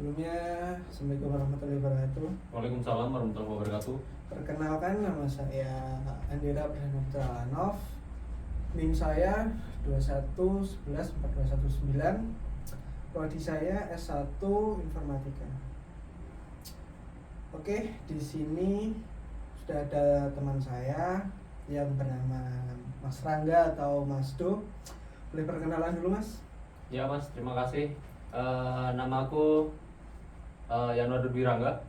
Sebelumnya, Assalamualaikum warahmatullahi wabarakatuh. Waalaikumsalam warahmatullahi wabarakatuh. Perkenalkan, nama saya Andira Perdana Putra Lanov. NIM saya 2111419. Prodi saya S1 Informatika. Oke, di sini sudah ada teman saya yang bernama Mas Rangga atau Mas Do. Boleh perkenalan dulu, Mas? Ya Mas, terima kasih. Nama aku Yanwar Wirangga.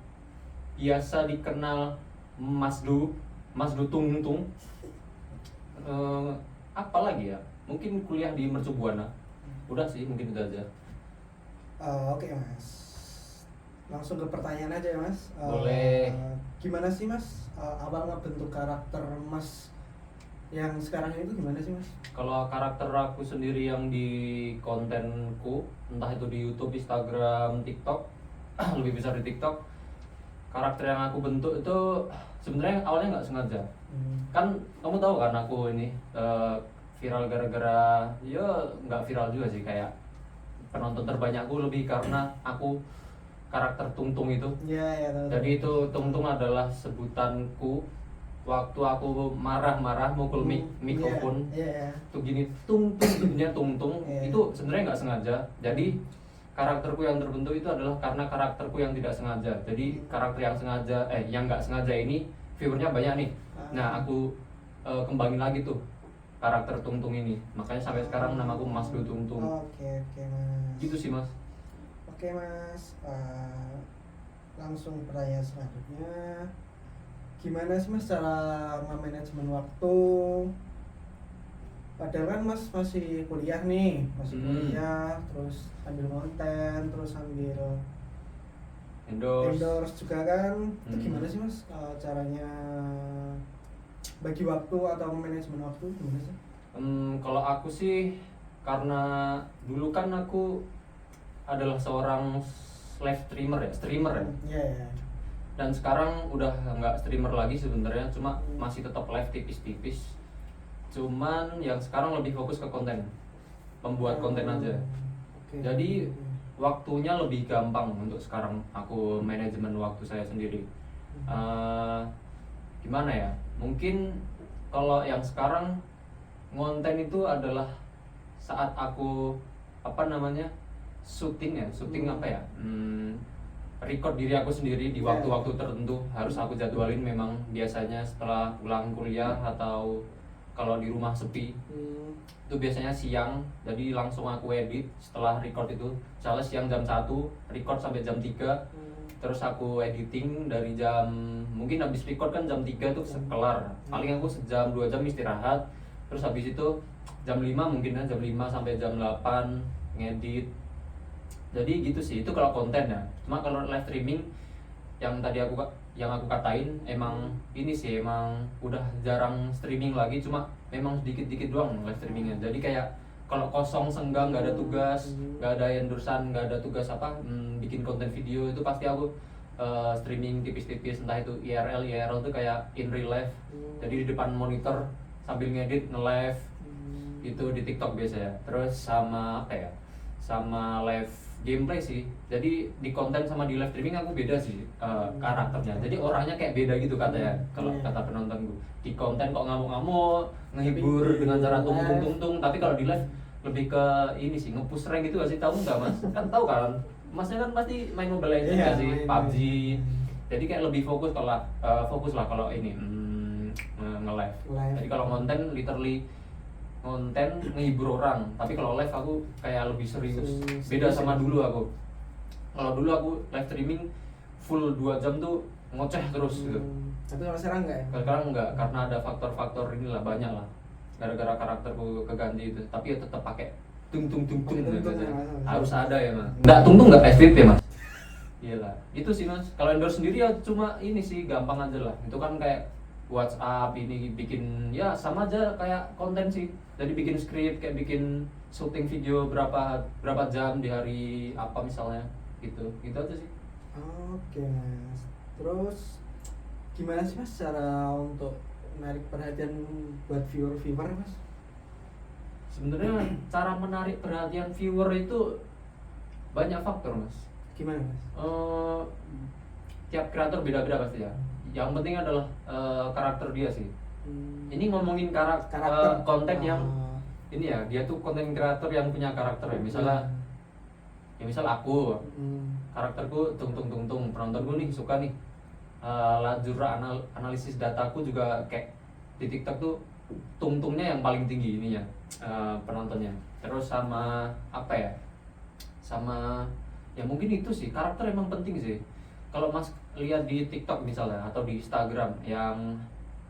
Biasa dikenal Mas Du Tung Tung. Apa lagi ya? Mungkin kuliah di Mercu Buana. Udah sih, mungkin itu aja. Oke, Mas. Langsung ke pertanyaan aja ya, Mas. Boleh. Gimana sih, Mas? Awal ngebentuk karakter Mas yang sekarang itu gimana sih, Mas? Kalau karakter aku sendiri yang di kontenku, entah itu di YouTube, Instagram, TikTok, lebih besar di TikTok, karakter yang aku bentuk itu sebenarnya awalnya nggak sengaja. Kan kamu tahu kan aku ini viral gara-gara, ya nggak viral juga sih, kayak penonton terbanyakku lebih karena aku karakter Tung Tung itu. Ya, tahu. Jadi itu Tung Tung adalah sebutanku waktu aku marah-marah mukul mikrofon. Iya. Tuh gini tung tung bunyinya tung tung. Iya. Itu sebenarnya nggak sengaja. Jadi karakterku yang terbentuk itu adalah karena karakterku yang tidak sengaja. Jadi karakter yang sengaja yang nggak sengaja ini viewernya banyak nih. Nah aku kembangin lagi tuh karakter Tung Tung ini. Makanya sampai sekarang namaku Mas Du Tung Tung. Oke, Mas. Gitu sih Mas. Oke, Mas. Langsung pertanyaan selanjutnya. Gimana sih, Mas, cara manajemen waktu? Padahal kan Mas masih kuliah nih, kuliah, terus ambil konten, terus ambil endorse juga kan. Itu gimana sih, Mas, caranya bagi waktu atau manajemen waktu gimana sih? Kalau aku sih karena dulu kan aku adalah seorang live streamer ya. Iya. Dan sekarang udah nggak streamer lagi sebenarnya, cuma masih tetap live tipis-tipis. Cuman yang sekarang lebih fokus ke konten, membuat konten aja. Jadi waktunya lebih gampang untuk sekarang aku manajemen waktu saya sendiri. Gimana ya? Mungkin kalau yang sekarang konten itu adalah saat aku syuting record diri aku sendiri di waktu-waktu tertentu harus aku jadwalin. Memang biasanya setelah pulang kuliah atau kalau di rumah sepi itu biasanya siang, jadi langsung aku edit setelah record itu. Misalnya siang jam 1 record sampai jam 3, terus aku editing dari mungkin habis record kan jam 3 tuh kelar, paling aku sejam 2 jam istirahat, terus habis itu jam 5 mungkin ya, jam 5 sampai jam 8 ngedit. Jadi gitu sih, itu kalau konten ya. Cuma kalau live streaming yang tadi aku katain, emang ini sih emang udah jarang streaming lagi, cuma memang sedikit-dikit doang live streamingnya. Jadi kayak kalau kosong senggang, nggak ada tugas, nggak ada endorsean, nggak ada tugas bikin konten video, itu pasti aku streaming tipis-tipis, entah itu IRL tuh kayak in real life. Jadi di depan monitor sambil ngedit nge-live itu di TikTok biasanya. Terus sama sama live gameplay sih. Jadi di konten sama di live streaming aku beda sih karakternya. Jadi orangnya kayak beda gitu katanya kalau kata penonton gue. Di konten kok ngamuk-ngamuk, ngehibur dengan cara tung-tung-tung, tapi kalau di live lebih ke ini sih, nge-push rank gitu gak sih? Tahu nggak Mas? Kan tahu kan? Masnya kan pasti main Mobile Legends gak sih? PUBG. Jadi kayak lebih fokus lah kalau ini nge-live. Jadi kalau konten literally konten ngehibur orang, tapi kalau live aku kayak lebih serius. Beda sama dulu aku. Kalau dulu aku live streaming full 2 jam tuh ngoceh terus gitu. Tapi kalau sekarang enggak ya? Sekarang enggak, karena ada faktor-faktor inilah, banyak lah. Gara-gara karakterku keganti itu, tapi ya tetap pakai tung gitu. Harus ada ya Mas. Enggak tung enggak FVP Mas. Iyalah, itu sih Mas. Kalau endorse sendiri ya cuma ini sih, gampang aja lah. Itu kan kayak WhatsApp ini bikin, ya sama aja kayak konten sih. Jadi bikin skrip, kayak bikin syuting video berapa jam di hari apa misalnya gitu aja sih. Oke, Mas. Terus gimana sih, Mas, cara untuk menarik perhatian buat viewer Mas? Sebenarnya cara menarik perhatian viewer itu banyak faktor Mas. Gimana mas? Tiap kreator beda-beda pasti ya. Yang penting adalah karakter dia sih. Ini ngomongin Karakter. konten yang ini ya, dia tuh konten kreator yang punya karakter ya. Misalnya ya misal aku karakterku tung penontonku nih suka nih lajur analisis dataku juga kayak di TikTok tuh tungnya yang paling tinggi ininya penontonnya. Terus sama apa ya, sama ya mungkin itu sih, karakter emang penting sih. Kalau mas lihat di TikTok misalnya atau di Instagram yang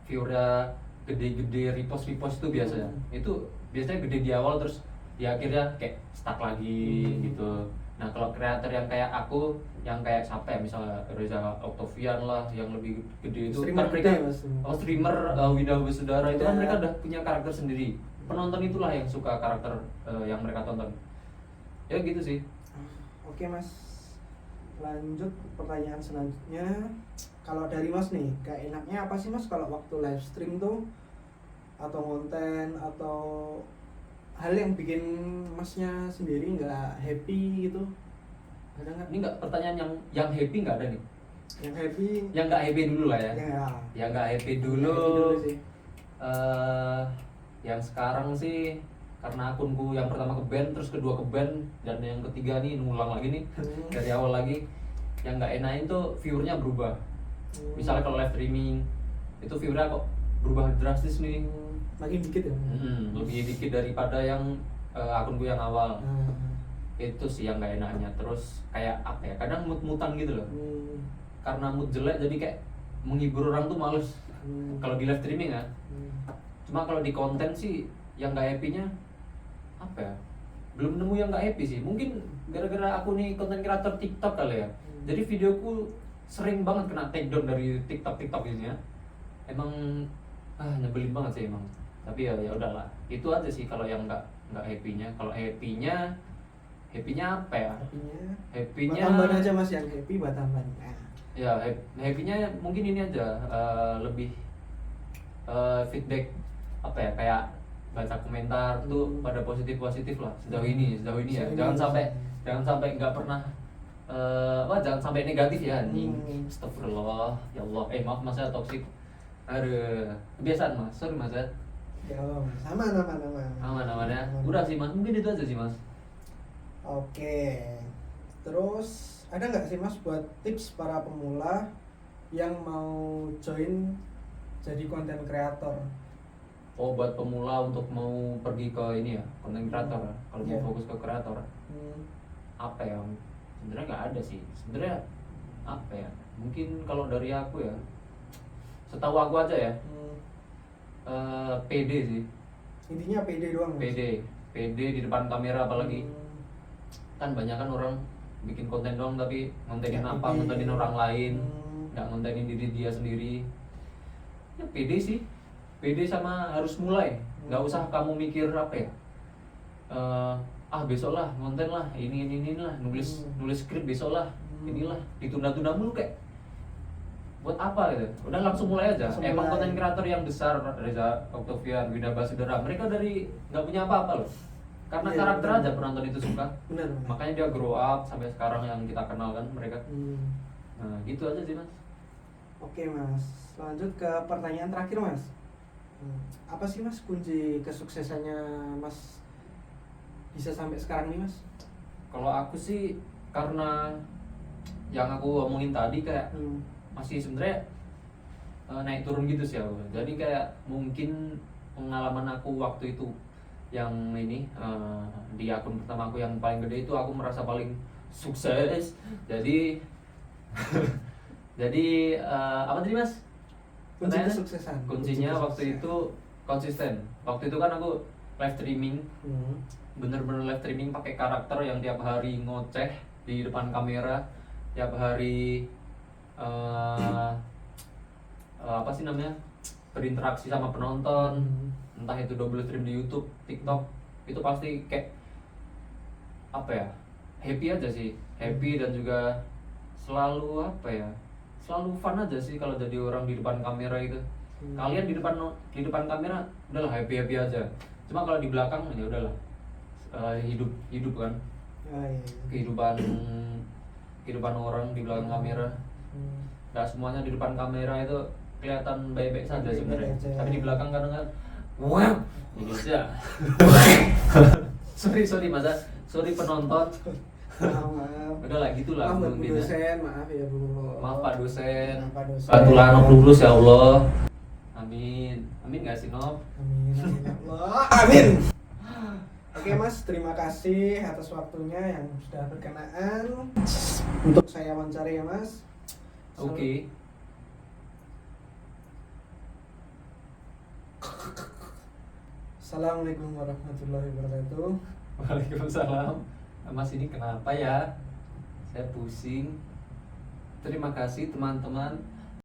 viewernya gede-gede, repost itu biasanya itu biasanya gede di awal terus di akhirnya kayak stuck lagi gitu. Nah kalau kreator yang kayak aku, yang kayak siapa ya, misalnya Reza Octavian lah yang lebih gede itu streamer kan mereka gede, Mas. streamer Wida Basudara itu kan Ya. mereka udah punya karakter sendiri. Penonton itulah yang suka karakter yang mereka tonton. Ya gitu sih. Oke mas, lanjut pertanyaan selanjutnya. Kalau dari mas nih, kayak enaknya apa sih mas kalau waktu live stream tuh, atau konten, atau hal yang bikin masnya sendiri nggak happy gitu, ada nggak? Ini nggak pertanyaan yang happy nggak ada nih. Yang happy? Yang nggak happy dulu lah ya. Yang nggak happy dulu. Sih. Yang sekarang sih karena akunku yang pertama ke band, terus kedua ke band, dan yang ketiga nih ngulang lagi nih dari awal lagi. Yang nggak enakin tuh viewernya berubah. Misalnya kalau live streaming itu viewernya kok berubah drastis nih. Makin dikit ya? Lebih dikit daripada yang akunku yang awal. Itu sih yang nggak enaknya. Terus kayak apa ya, kadang mood-moodan gitu loh. Karena mood jelek jadi kayak menghibur orang tuh males. Kalau di live streaming ya. Cuma kalau di konten sih yang nggak happy-nya apa ya, belum nemu yang nggak happy sih. Mungkin gara-gara aku nih konten kreator TikTok kali ya. Jadi videoku sering banget kena take down dari TikTok ini ya. Emang nyebelin banget sih emang. Tapi ya udahlah. Itu aja sih kalau yang nggak happy-nya. Kalau happy-nya apa ya? Happy-nya tambahan aja mas, yang happy buat tambahan. Ya happy-nya mungkin ini aja, lebih feedback apa ya, kayak baca komentar tuh pada positif lah sejauh ini ya. Jangan sampai nggak pernah jangan sampai negatif ya anjing. Astagfirullah ya Allah. Maaf mas, saya toksik. Aduh, kebiasaan mas, sorry mas ya. Ya Allah mas, aman ya. Udah sih mas, mungkin itu aja sih mas. Oke, terus ada nggak sih mas buat tips para pemula yang mau join jadi konten kreator? Oh, buat pemula untuk mau pergi ke ini ya, konten kreator. Kalau mau fokus ke kreator, apa ya? Sebenarnya nggak ada sih. Sebenarnya apa ya? Mungkin kalau dari aku ya, setahu aku aja ya, PD sih. Intinya PD doang. PD di depan kamera apalagi. Kan banyak kan orang bikin konten doang tapi ngontenin apa, ngontenin orang lain, nggak ngontenin diri dia sendiri. Ya PD sih. PD sama harus mulai, nggak usah kamu mikir apa ya, besok lah konten lah, ini lah, nulis skrip besok lah, inilah, ditunda-tunda mulu kayak buat apa gitu. Udah langsung mulai aja. Emang konten kreator yang besar, Reza Octavian, Wida Basudara, mereka dari nggak punya apa-apa loh, karena karakter aja penonton itu suka. Benar. Makanya dia grow up sampai sekarang yang kita kenal kan mereka. Nah gitu aja sih mas. Oke mas, lanjut ke pertanyaan terakhir mas. Apa sih mas kunci kesuksesannya mas bisa sampai sekarang nih mas? Kalau aku sih karena yang aku omongin tadi kayak masih sebenarnya naik turun gitu sih aku. Jadi kayak mungkin pengalaman aku waktu itu yang ini di akun pertama aku yang paling gede itu aku merasa paling sukses. Jadi jadi apa tadi mas? Kunci kesuksesan. Kuncinya waktu itu konsisten. Waktu itu kan aku live streaming, bener-bener live streaming pakai karakter yang tiap hari ngoceh di depan kamera, tiap hari apa sih namanya, berinteraksi sama penonton, entah itu double stream di YouTube, TikTok, itu pasti kayak apa ya, happy aja sih, happy dan juga selalu apa ya, selalu fun aja sih kalau jadi orang di depan kamera itu. Kalian di depan kamera udahlah happy aja. Cuma kalau di belakang ya udahlah hidup kan. Iya. Kehidupan di depan orang, di belakang kamera. Nggak semuanya di depan kamera itu kelihatan baik-baik saja Baik-baik sebenarnya. aja. Tapi di belakang kadang kan wah, ini aja. sorry masa, sorry penonton. Maaf. Udah lah gitulah. Maaf Bu intinya. dosen, maaf ya Bu. Maaf Pak dosen. Maaf, Pak dosen. Bantulah Nop lulus ya Allah. Amin. Amin nggak sih Nop? Amin, amin ya Allah. Amin. Oke Mas, terima kasih atas waktunya yang sudah berkenaan untuk saya wawancara ya Mas. Oke. Assalamualaikum warahmatullahi wabarakatuh. Waalaikumsalam. Mas ini kenapa ya? Saya pusing. Terima kasih teman-teman